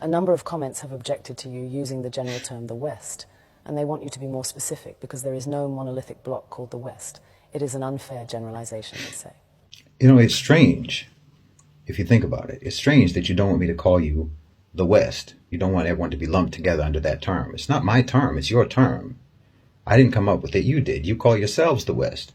A number of comments have objected to you using the general term the West, and they want you to be more specific because there is no monolithic bloc called the West. It is an unfair generalization, they say. You know, it's strange, if you think about it. It's strange that you don't want me to call you the West. You don't want everyone to be lumped together under that term. It's not my term, it's your term. I didn't come up with it, you did. You call yourselves the West.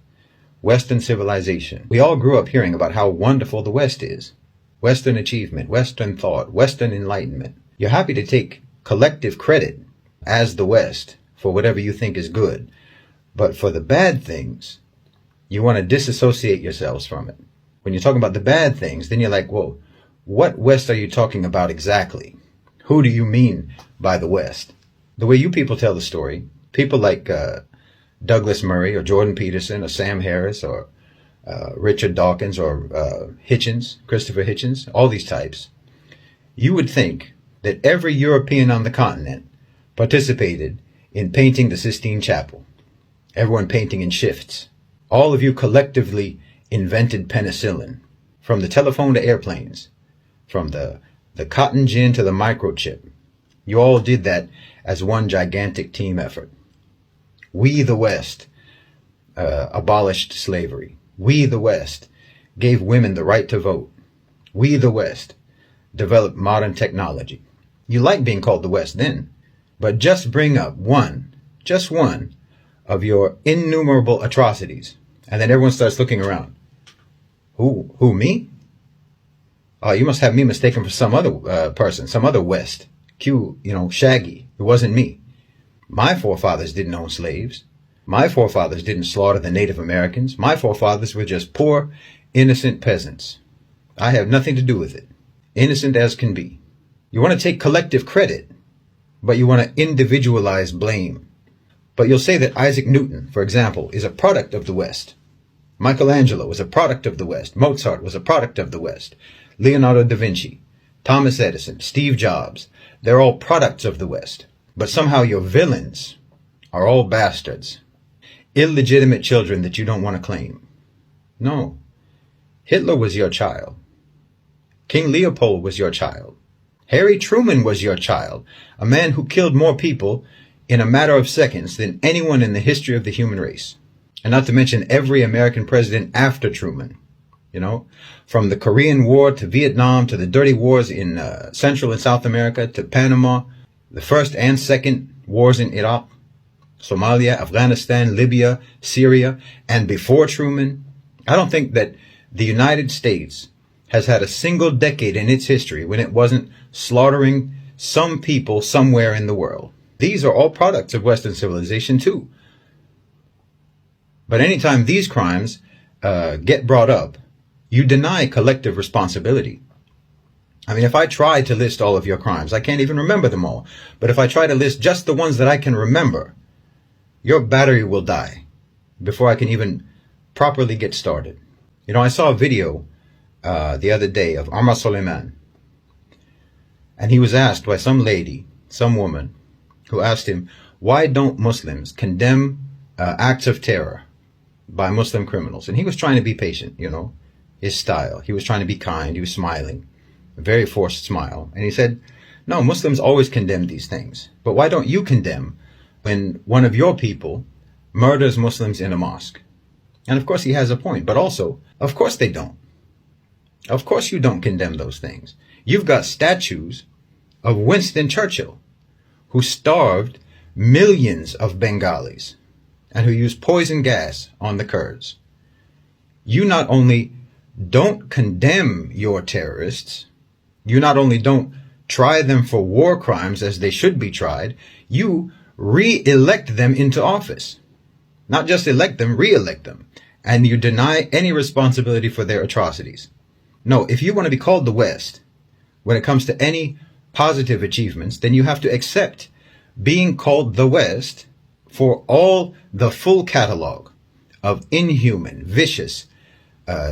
Western civilization. We all grew up hearing about how wonderful the West is. Western achievement, Western thought, Western enlightenment. You're happy to take collective credit as the West for whatever you think is good. But for the bad things, you want to disassociate yourselves from it. When you're talking about the bad things, then you're like, well, what West are you talking about exactly? Who do you mean by the West? The way you people tell the story, people like Douglas Murray or Jordan Peterson or Sam Harris or Richard Dawkins or Hitchens, Christopher Hitchens, all these types, you would think that every European on the continent participated in painting the Sistine Chapel. Everyone painting in shifts. All of you collectively invented penicillin, from the telephone to airplanes, from the cotton gin to the microchip. You all did that as one gigantic team effort. We, the West, abolished slavery. We, the West, gave women the right to vote. We, the West, developed modern technology. You like being called the West then, but just bring up just one of your innumerable atrocities, and then everyone starts looking around. Who, me? Oh, you must have me mistaken for some other person, some other West. Shaggy. It wasn't me. My forefathers didn't own slaves. My forefathers didn't slaughter the Native Americans. My forefathers were just poor, innocent peasants. I have nothing to do with it. Innocent as can be. You want to take collective credit, but you want to individualize blame. But you'll say that Isaac Newton, for example, is a product of the West. Michelangelo was a product of the West. Mozart was a product of the West. Leonardo da Vinci, Thomas Edison, Steve Jobs, they're all products of the West. But somehow your villains are all bastards. Illegitimate children that you don't want to claim. No. Hitler was your child. King Leopold was your child. Harry Truman was your child. A man who killed more people in a matter of seconds than anyone in the history of the human race. And not to mention every American president after Truman. From the Korean War to Vietnam to the dirty wars in Central and South America to Panama, the first and second wars in Iraq, Somalia, Afghanistan, Libya, Syria, and before Truman. I don't think that the United States has had a single decade in its history when it wasn't slaughtering some people somewhere in the world. These are all products of Western civilization too. But anytime these crimes get brought up, you deny collective responsibility. I mean, if I try to list all of your crimes, I can't even remember them all. But if I try to list just the ones that I can remember, your battery will die before I can even properly get started. I saw a video the other day of Omar Suleiman. And he was asked by some lady, some woman, who asked him, why don't Muslims condemn acts of terror by Muslim criminals? And he was trying to be patient, his style. He was trying to be kind. He was smiling, a very forced smile. And he said, no, Muslims always condemn these things. But why don't you condemn when one of your people murders Muslims in a mosque? And of course he has a point. But also, of course they don't. Of course you don't condemn those things. You've got statues of Winston Churchill, who starved millions of Bengalis and who used poison gas on the Kurds. You not only don't condemn your terrorists, you not only don't try them for war crimes as they should be tried, you re-elect them into office. Not just elect them, re-elect them. And you deny any responsibility for their atrocities. No, if you want to be called the West, when it comes to any positive achievements, then you have to accept being called the West for all the full catalog of inhuman, vicious,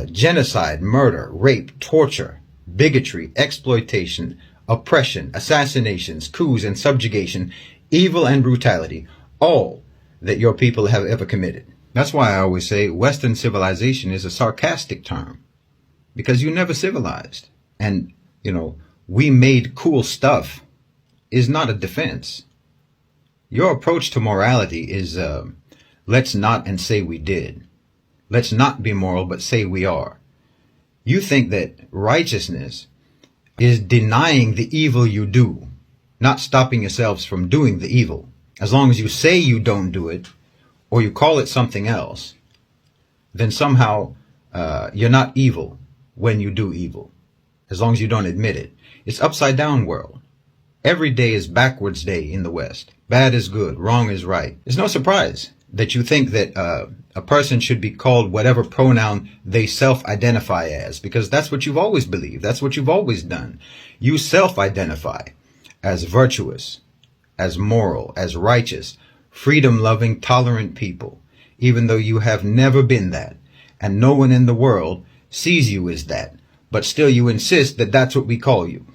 genocide, murder, rape, torture, bigotry, exploitation, oppression, assassinations, coups and subjugation, evil and brutality, all that your people have ever committed. That's why I always say Western civilization is a sarcastic term, because you never civilized. And, we made cool stuff is not a defense. Your approach to morality is, let's not and say we did. Let's not be moral, but say we are. You think that righteousness is denying the evil you do, not stopping yourselves from doing the evil. As long as you say you don't do it, or you call it something else, then somehow you're not evil when you do evil, as long as you don't admit it. It's upside down world. Every day is backwards day in the West. Bad is good, wrong is right. It's no surprise that you think that a person should be called whatever pronoun they self-identify as, because that's what you've always believed. That's what you've always done. You self-identify as virtuous, as moral, as righteous, freedom-loving, tolerant people, even though you have never been that, and no one in the world sees you as that, but still you insist that that's what we call you.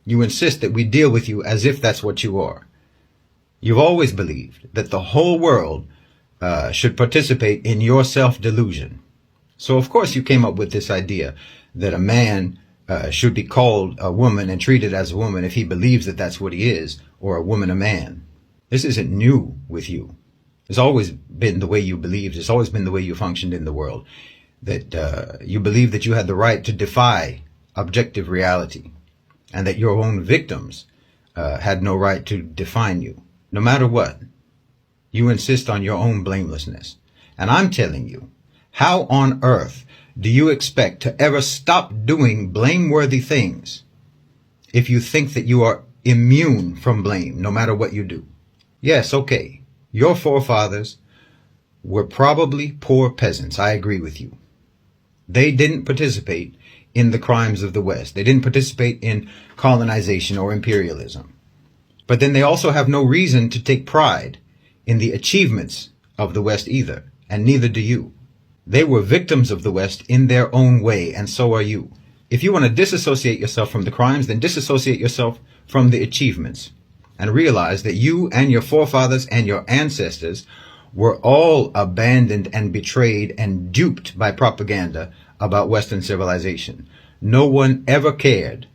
You insist that we deal with you as if that's what you are. You've always believed that the whole world should participate in your self-delusion. So of course you came up with this idea that a man should be called a woman and treated as a woman if he believes that that's what he is, or a woman a man. This isn't new with you. It's always been the way you believed. It's always been the way you functioned in the world. That you believed that you had the right to defy objective reality, and that your own victims had no right to define you. No matter what, you insist on your own blamelessness. And I'm telling you, how on earth do you expect to ever stop doing blameworthy things if you think that you are immune from blame no matter what you do? Yes, okay, your forefathers were probably poor peasants. I agree with you. They didn't participate in the crimes of the West. They didn't participate in colonization or imperialism. But then they also have no reason to take pride in the achievements of the West either, and neither do you. They were victims of the West in their own way, and so are you. If you want to disassociate yourself from the crimes, then disassociate yourself from the achievements, and realize that you and your forefathers and your ancestors were all abandoned and betrayed and duped by propaganda about Western civilization. No one ever cared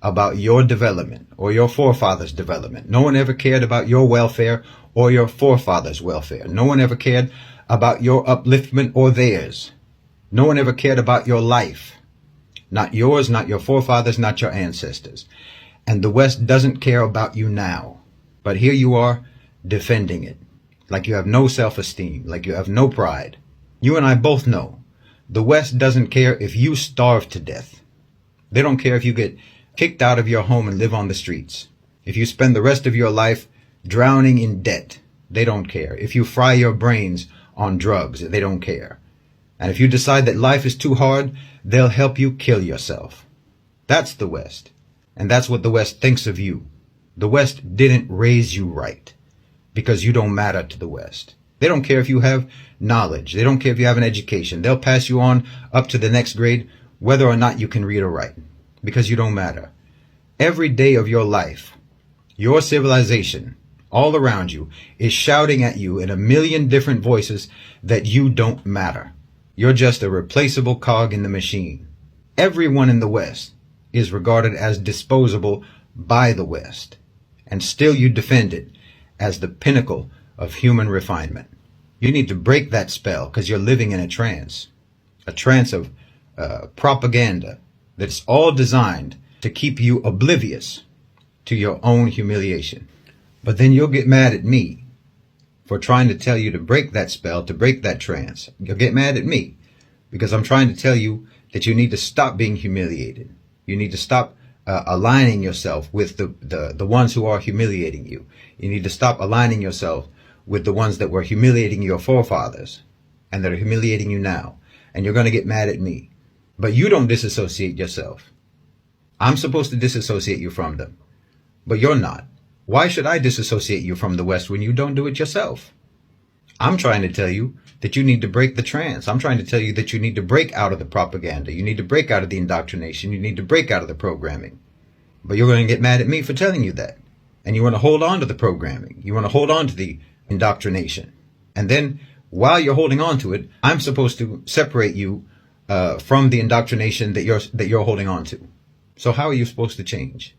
about your development or your forefathers' development. No one ever cared about your welfare or your forefathers' welfare. No one ever cared about your upliftment or theirs. No one ever cared about your life. Not yours, not your forefathers, not your ancestors. And the West doesn't care about you now. But here you are defending it, like you have no self-esteem, like you have no pride. You and I both know the West doesn't care if you starve to death. They don't care if you get kicked out of your home and live on the streets. If you spend the rest of your life drowning in debt, they don't care. If you fry your brains on drugs, they don't care. And if you decide that life is too hard, they'll help you kill yourself. That's the West. And that's what the West thinks of you. The West didn't raise you right because you don't matter to the West. They don't care if you have knowledge. They don't care if you have an education. They'll pass you on up to the next grade whether or not you can read or write, because you don't matter. Every day of your life, your civilization all around you is shouting at you in a million different voices that you don't matter. You're just a replaceable cog in the machine. Everyone in the West is regarded as disposable by the West, and still you defend it as the pinnacle of human refinement. You need to break that spell because you're living in a trance of propaganda that's all designed to keep you oblivious to your own humiliation. But then you'll get mad at me for trying to tell you to break that spell, to break that trance. You'll get mad at me because I'm trying to tell you that you need to stop being humiliated. You need to stop aligning yourself with the ones who are humiliating you. You need to stop aligning yourself with the ones that were humiliating your forefathers and that are humiliating you now. And you're going to get mad at me. But you don't disassociate yourself. I'm supposed to disassociate you from them, but you're not. Why should I disassociate you from the West when you don't do it yourself? I'm trying to tell you that you need to break the trance. I'm trying to tell you that you need to break out of the propaganda. You need to break out of the indoctrination. You need to break out of the programming. But you're going to get mad at me for telling you that. And you want to hold on to the programming. You want to hold on to the indoctrination. And then while you're holding on to it, I'm supposed to separate you from the indoctrination that you're holding on to. So how are you supposed to change?